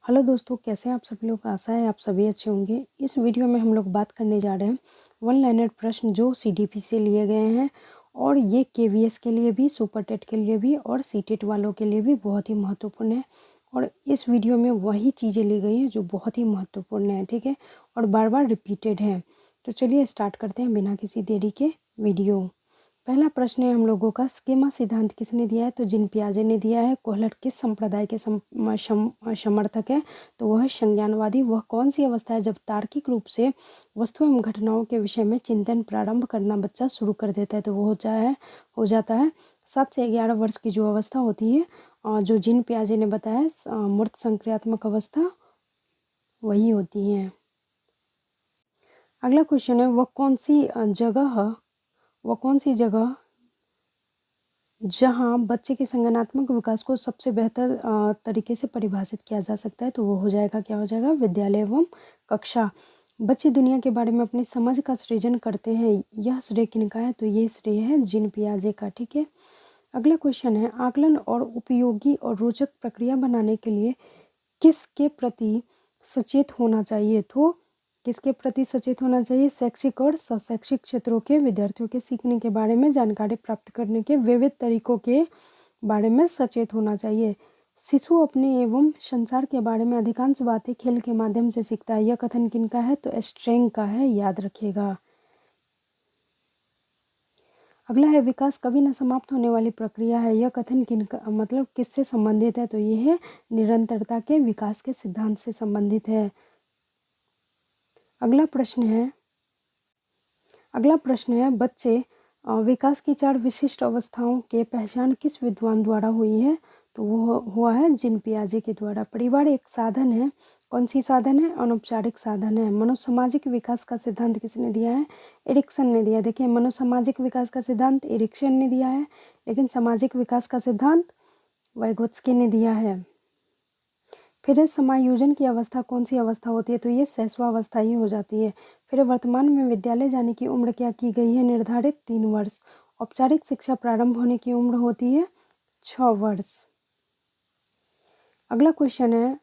Hello दोस्तों, कैसे हैं आप सभी लोग। आशा है आप सभी अच्छे होंगे। इस वीडियो में हम लोग बात करने जा रहे हैं वन लाइनर प्रश्न जो सीडीपी से लिए गए हैं और ये केवीएस के लिए भी, सुपर टेट के लिए भी और सीटेट वालों के लिए भी बहुत ही महत्वपूर्ण है। और इस वीडियो में वही चीज़ें ली गई हैं जो बहुत ही महत्वपूर्ण है, ठीक है, और बार बार रिपीटेड है। तो चलिए स्टार्ट करते हैं बिना किसी देरी के वीडियो। पहला प्रश्न है हम लोगों का, स्कीमा सिद्धांत किसने दिया है? तो जिन पियाजे ने दिया है। कोहलट किस संप्रदाय के समर्थक है? तो वह है संज्ञानवादी। वह कौन सी अवस्था है जब तार्किक रूप से वस्तु एवं घटनाओं के विषय में चिंतन प्रारंभ करना बच्चा शुरू कर देता है? तो वो हो जाता है 7 से 11 वर्ष की जो अवस्था होती है, जो जिन पियाजे ने बताया मूर्त संक्रियात्मक अवस्था, वही होती है। अगला क्वेश्चन है, वह कौन सी जगह जहाँ बच्चे के संज्ञानात्मक विकास को सबसे बेहतर तरीके से परिभाषित किया जा सकता है? तो वो हो जाएगा, क्या हो जाएगा, विद्यालय एवं कक्षा। बच्चे दुनिया के बारे में अपनी समझ का सृजन करते हैं। यह श्रेय किनका है? तो ये श्रेय है जिन पियाजे का, ठीक है। अगला क्वेश्चन है, आकलन और उपयोगी और रोचक प्रक्रिया बनाने के लिए किसके प्रति सचेत होना चाहिए? तो किसके प्रति सचेत होना चाहिए? शैक्षिक और शैक्षिक क्षेत्रों के विद्यार्थियों के सीखने के बारे में जानकारी प्राप्त करने के विविध तरीकों के बारे में सचेत होना चाहिए। शिशु अपने एवं संसार के बारे में अधिकांश बातें खेल के माध्यम से सीखता है। यह कथन किनका है? तो स्ट्रेंग का है, याद रखिएगा। अगला है, विकास कभी न समाप्त होने वाली प्रक्रिया है। यह कथन किनका, मतलब किससे संबंधित है? तो ये है निरंतरता के विकास के सिद्धांत से संबंधित है। अगला प्रश्न है बच्चे विकास की 4 विशिष्ट अवस्थाओं के पहचान किस विद्वान द्वारा हुई है? तो वो हुआ है जिन पियाजे के द्वारा। परिवार एक साधन है। कौन सी साधन है? अनौपचारिक साधन है। मनोसामाजिक विकास का सिद्धांत किसने दिया है? एरिक्सन ने दिया। देखिए, मनोसामाजिक विकास का सिद्धांत एरिक्सन ने दिया है, लेकिन सामाजिक विकास का सिद्धांत वाइगोत्स्की ने दिया है। फिर समायोजन की अवस्था कौन सी अवस्था होती है? तो ये शैशवावस्था ही हो जाती है। फिर वर्तमान में विद्यालय जाने की उम्र क्या की गई है? निर्धारित 3 वर्ष। औपचारिक शिक्षा प्रारंभ होने की उम्र होती है 6 वर्ष। अगला क्वेश्चन है,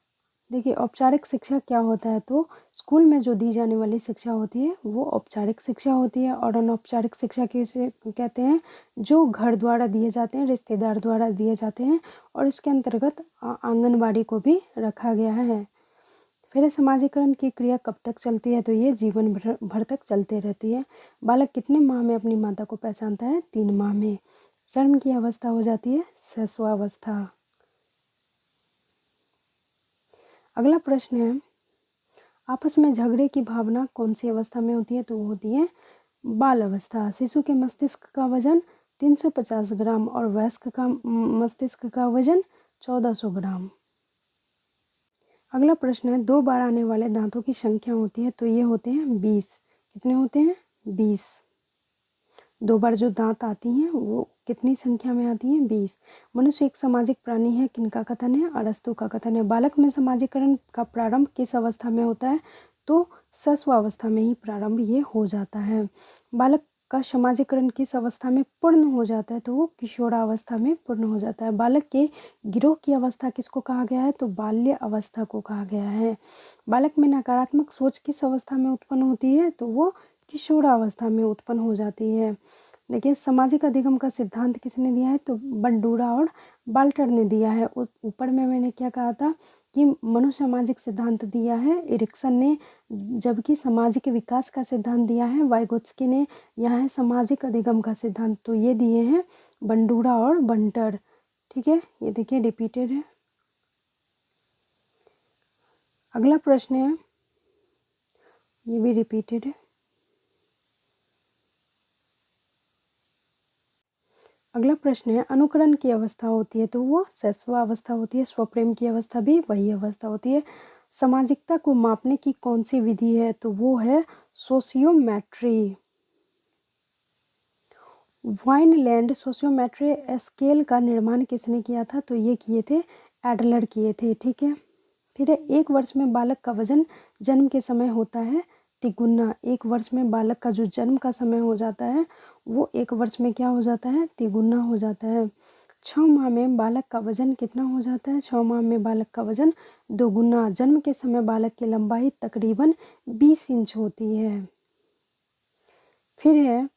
देखिए, औपचारिक शिक्षा क्या होता है? तो स्कूल में जो दी जाने वाली शिक्षा होती है वो औपचारिक शिक्षा होती है। और अनौपचारिक शिक्षा किसे कहते हैं? जो घर द्वारा दिए जाते हैं, रिश्तेदार द्वारा दिए जाते हैं, और इसके अंतर्गत आंगनबाड़ी को भी रखा गया है। फिर समाजीकरण की क्रिया कब तक चलती है? तो ये जीवन भर तक चलते रहती है। बालक कितने माह में अपनी माता को पहचानता है? 3 माह में। शर्म की अवस्था हो जाती है शैशवावस्था। अगला प्रश्न है, आपस में झगड़े की भावना कौन सी अवस्था में होती है? तो वो होती है बाल अवस्था। शिशु के मस्तिष्क का वजन 350 ग्राम और वयस्क का मस्तिष्क का वजन 1400 ग्राम। अगला प्रश्न है, 2 बार आने वाले दांतों की संख्या होती है? तो ये होते हैं 20। कितने होते हैं? 20। 2 बार जो दांत आती हैं वो कितनी संख्या में आती हैं? 20। मनुष्य एक सामाजिक प्राणी है, किनका कथन है? अरस्तु का कथन है। बालक में सामाजिकरण का प्रारंभ किस अवस्था में होता है? तो शैशवावस्था में ही प्रारंभ ये हो जाता है। बालक का समाजीकरण किस अवस्था में पूर्ण हो जाता है? तो वो किशोरावस्था में पूर्ण हो जाता है। बालक के गिरोह की अवस्था किसको कहा गया है? तो बाल्य अवस्था को कहा गया है। बालक में नकारात्मक सोच किस अवस्था में उत्पन्न होती है? तो वो किशोरावस्था में उत्पन्न हो जाती है। देखिए, सामाजिक अधिगम का सिद्धांत किसने दिया है? तो बंडूरा और बाल्टर ने दिया है। ऊपर में मैंने क्या कहा था कि मनोसामाजिक सिद्धांत दिया है एरिक्सन ने, जबकि सामाजिक विकास का सिद्धांत दिया है वाइगोत्स्की ने। यहाँ है सामाजिक अधिगम का सिद्धांत, तो ये दिए हैं बंडूरा और बंटर, ठीक है। ये देखिए रिपीटेड है। अगला प्रश्न है, ये भी रिपीटेड है। अगला प्रश्न है, अनुकरण की अवस्था होती है? तो वो शैशवावस्था होती है। स्वप्रेम की अवस्था भी वही अवस्था होती है। सामाजिकता को मापने की कौन सी विधि है? तो वो है सोशियोमेट्री। वाइनलैंड सोशियोमेट्री स्केल का निर्माण किसने किया था? तो ये किए थे एडलर किए थे, ठीक है। फिर 1 वर्ष में बालक का वजन जन्म के समय होता है तिगुना। 1 वर्ष में बालक का जो जन्म का समय हो जाता है वो 1 वर्ष में क्या हो जाता है? तिगुना हो जाता है। 6 माह में बालक का वजन कितना हो जाता है? 6 माह में बालक का वजन 2 गुना। जन्म के समय बालक की लंबाई तकरीबन 20 इंच होती है। फिर है,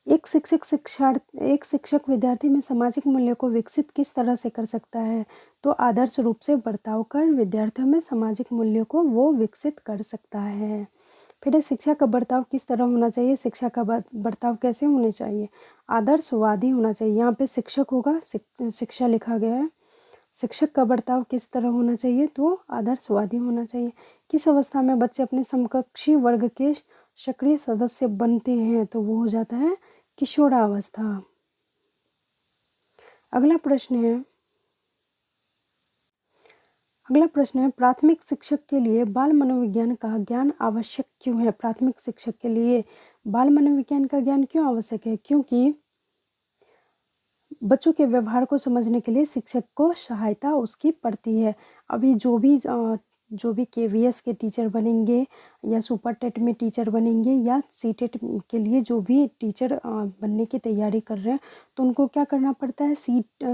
एक शिक्षक विद्यार्थी में सामाजिक मूल्यों को विकसित किस तरह से कर सकता है? तो आदर्श रूप से बर्ताव कर विद्यार्थियों में सामाजिक मूल्यों को वो विकसित कर सकता है। फिर है, शिक्षा का बर्ताव किस तरह होना चाहिए? शिक्षा का बर्ताव कैसे होना चाहिए? आदर्शवादी होना चाहिए। यहाँ पे शिक्षक होगा, शिक्षा लिखा गया है। शिक्षक का बर्ताव किस तरह होना चाहिए? तो आदर्शवादी होना चाहिए। किस अवस्था में बच्चे अपने समकक्षी वर्ग के सक्रिय सदस्य बनते हैं? तो वो हो जाता है किशोरावस्था। अगला प्रश्न है प्राथमिक शिक्षक के लिए बाल मनोविज्ञान का ज्ञान आवश्यक क्यों है? प्राथमिक शिक्षक के लिए बाल मनोविज्ञान का ज्ञान क्यों आवश्यक है? क्योंकि बच्चों के व्यवहार को समझने के लिए शिक्षक को सहायता उसकी पड़ती है। अभी जो भी केवीएस के टीचर बनेंगे या सुपर टेट में टीचर बनेंगे या सीटेट के लिए जो भी टीचर बनने की तैयारी कर रहे हैं, तो उनको क्या करना पड़ता है?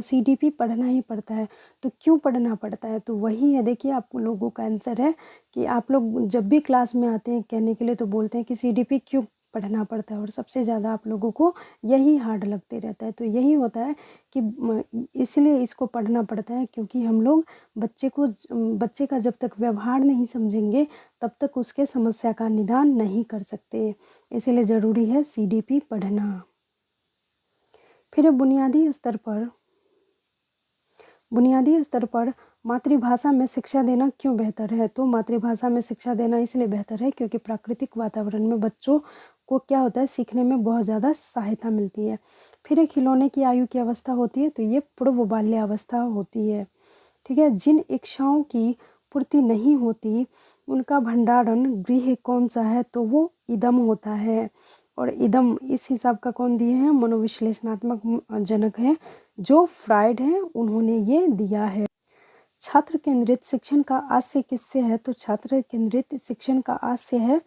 सीडीपी पढ़ना ही पड़ता है। तो क्यों पढ़ना पड़ता है? तो वही है, देखिए आप लोगों का आंसर है कि आप लोग जब भी क्लास में आते हैं कहने के लिए तो बोलते हैं कि सीडीपी क्यों पढ़ना पड़ता है, और सबसे ज़्यादा आप लोगों को यही हार्ड लगते रहता है। तो यही होता है कि इसलिए इसको पढ़ना पड़ता है, क्योंकि हम लोग बच्चे का जब तक व्यवहार नहीं समझेंगे तब तक उसके समस्या का निदान नहीं कर सकते। इसलिए ज़रूरी है सीडीपी पढ़ना। फिर बुनियादी स्तर पर मातृभाषा में शिक्षा देना क्यों बेहतर है? तो मातृभाषा में शिक्षा देना इसलिए बेहतर है क्योंकि प्राकृतिक वातावरण में बच्चों को क्या होता है, सीखने में बहुत ज़्यादा सहायता मिलती है। फिर एक खिलौने की आयु की अवस्था होती है, तो ये पूर्व बाल्यावस्था होती है। ठीक है, जिन इच्छाओं की पूर्ति नहीं होती उनका भंडारण गृह कौन सा है? तो वो इदम होता है। और इदम इस हिसाब का कौन दिए हैं? मनोविश्लेषणात्मक जनक है जो फ्राइड है, उन्होंने ये दिया है। छात्र केंद्रित शिक्षण का आशय किससे है? तो छात्र केंद्रित शिक्षण का आशय है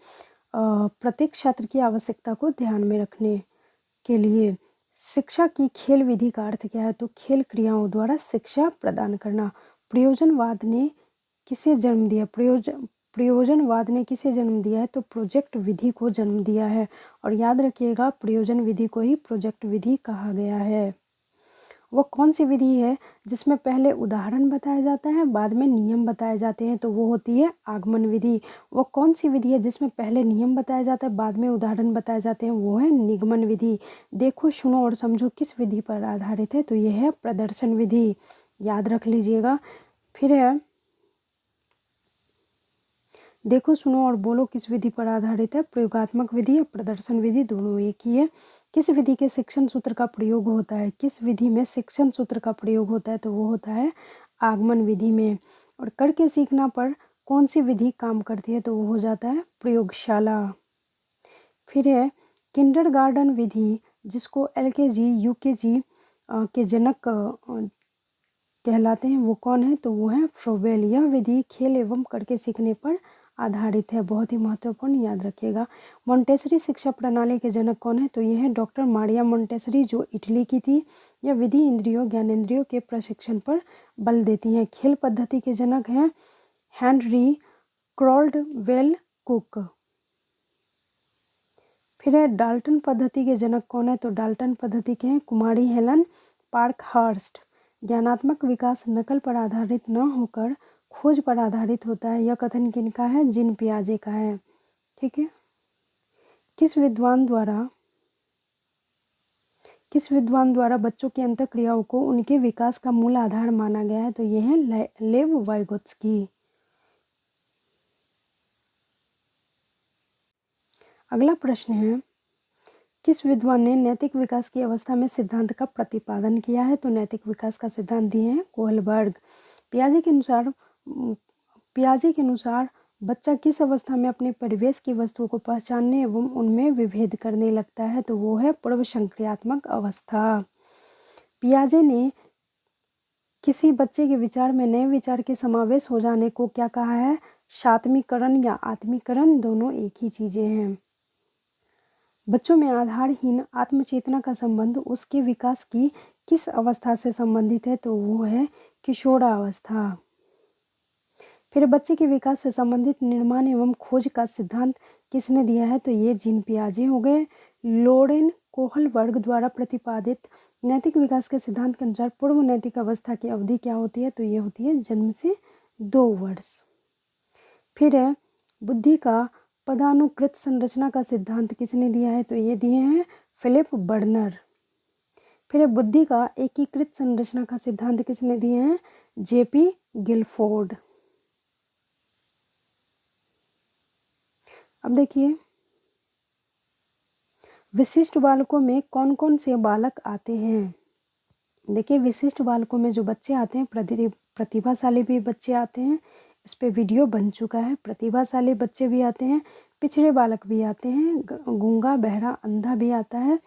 प्रत्येक छात्र की आवश्यकता को ध्यान में रखने के लिए। शिक्षा की खेल विधि का अर्थ क्या है? तो खेल क्रियाओं द्वारा शिक्षा प्रदान करना। प्रयोजनवाद ने किसे जन्म दिया? प्रयोजनवाद ने किसे जन्म दिया है? तो प्रोजेक्ट विधि को जन्म दिया है। और याद रखिएगा, प्रयोजन विधि को ही प्रोजेक्ट विधि कहा गया है। वो कौन सी विधि है जिसमें पहले उदाहरण बताया जाता है बाद में नियम बताए जाते हैं? तो वो होती है आगमन विधि। वो कौन सी विधि है जिसमें पहले नियम बताया जाता है बाद में उदाहरण बताए जाते हैं? वो है निगमन विधि। देखो, सुनो और समझो किस विधि पर आधारित है? तो ये है प्रदर्शन विधि, याद रख लीजिएगा। फिर है देखो, सुनो और बोलो किस विधि पर आधारित है? प्रयोगात्मक विधि या प्रदर्शन विधि, दोनों एक ही है। किस विधि के शिक्षण सूत्र का प्रयोग होता है? किस विधि में शिक्षण सूत्र का प्रयोग होता है? तो वो होता है आगमन विधि में। और करके सीखना पर कौन सी विधि काम करती है? तो वो हो जाता है प्रयोगशाला। फिर है किंडरगार्टन विधि, जिसको एलकेजी यूकेजी के जनक कहलाते हैं, वो कौन है? तो वो है फ्रोबेल। यह विधि खेल एवं करके सीखने पर आधारित है, बहुत ही महत्वपूर्ण, याद रखिएगा। मोंटेसरी शिक्षा प्रणाली के जनक कौन है? तो ये है डॉक्टर मारिया मोंटेसरी, जो इटली की थी। यह विधि इंद्रियों ज्ञानेंद्रियों के प्रशिक्षण पर बल देती है। खेल पद्धति के जनक हैं हेनरी क्रॉल्डवेल कुक। फिर है डाल्टन पद्धति के जनक कौन है? तो डाल्टन पद्धति के हैं कुमारी हेलन पार्कहर्स्ट। ज्ञानात्मक विकास नकल पर आधारित न होकर खोज पर आधारित होता है, यह कथन किनका है? जीन पियाजे का है। ठीक है, किस विद्वान द्वारा बच्चों की अंतःक्रियाओं को उनके विकास का मूल आधार माना गया है? तो ये है लेव वाइगोत्स्की। अगला प्रश्न है किस विद्वान ने नैतिक विकास की अवस्था में सिद्धांत का प्रतिपादन किया है? तो नैतिक विकास का सिद्धांत दिए हैं कोहलबर्ग। पियाजे के अनुसार बच्चा किस अवस्था में अपने परिवेश की वस्तुओं को पहचानने एवं उनमें विभेद करने लगता है? तो वो है पूर्व संक्रियात्मक अवस्था। पियाजे ने किसी बच्चे के विचार में नए विचार के समावेश हो जाने को क्या कहा है? सात्मीकरण या आत्मीकरण, दोनों एक ही चीजें हैं। बच्चों में आधारहीन आत्मचेतना का संबंध उसके विकास की किस अवस्था से संबंधित है? तो वो है किशोरावस्था। फिर बच्चे के विकास से संबंधित निर्माण एवं खोज का सिद्धांत किसने दिया है? तो ये जीन पियाजे हो गए। लोरेन कोहल वर्ग द्वारा प्रतिपादित नैतिक विकास के सिद्धांत के अनुसार पूर्व नैतिक अवस्था की अवधि क्या होती है? तो ये होती है जन्म से 2 वर्ष। फिर है बुद्धि का पदानुकृत संरचना का सिद्धांत किसने दिया है? तो ये दिए हैं फिलिप बर्नर। फिर है बुद्धि का एकीकृत संरचना का सिद्धांत किसने दिए हैं? J P Guilford. अब देखिए विशिष्ट बालकों में कौन कौन से बालक आते हैं? देखिए विशिष्ट बालकों में जो बच्चे आते हैं, प्रतिभाशाली भी बच्चे आते हैं, इस पे वीडियो बन चुका है। प्रतिभाशाली बच्चे भी आते हैं, पिछड़े बालक भी आते हैं, गूंगा बहरा अंधा भी आता है,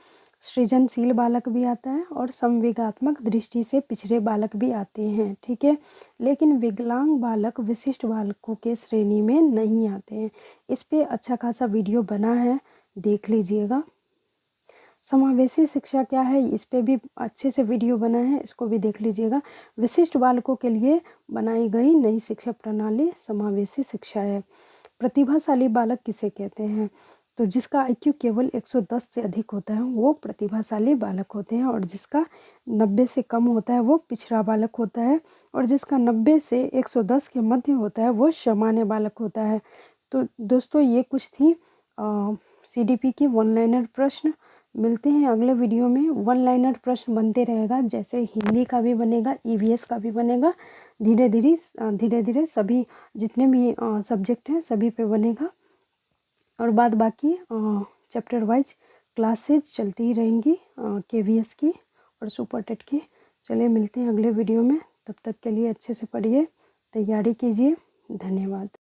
सृजनशील बालक भी आता है और संवेगात्मक दृष्टि से पिछड़े बालक भी आते हैं। ठीक है, लेकिन विकलांग बालक विशिष्ट बालकों के श्रेणी में नहीं आते हैं। इस पे अच्छा खासा वीडियो बना है, देख लीजिएगा। समावेशी शिक्षा क्या है, इस पे भी अच्छे से वीडियो बना है, इसको भी देख लीजिएगा। विशिष्ट बालकों के लिए बनाई गई नई शिक्षा प्रणाली समावेशी शिक्षा है। प्रतिभाशाली बालक किसे कहते हैं? तो जिसका IQ केवल 110 से अधिक होता है वो प्रतिभाशाली बालक होते हैं, और जिसका 90 से कम होता है वो पिछड़ा बालक होता है, और जिसका 90 से 110 के मध्य होता है वो सामान्य बालक होता है। तो दोस्तों ये कुछ थी CDP की 1 लाइनर प्रश्न। मिलते हैं अगले वीडियो में। 1 लाइनर प्रश्न बनते रहेगा, जैसे हिंदी का भी बनेगा, EVS का भी बनेगा। धीरे धीरे सभी जितने भी सब्जेक्ट हैं सभी पे बनेगा, और बाद बाकी चैप्टर वाइज क्लासेज चलती ही रहेंगी KVS की और सुपर टेट की। चलिए मिलते हैं अगले वीडियो में, तब तक के लिए अच्छे से पढ़िए, तैयारी कीजिए। धन्यवाद।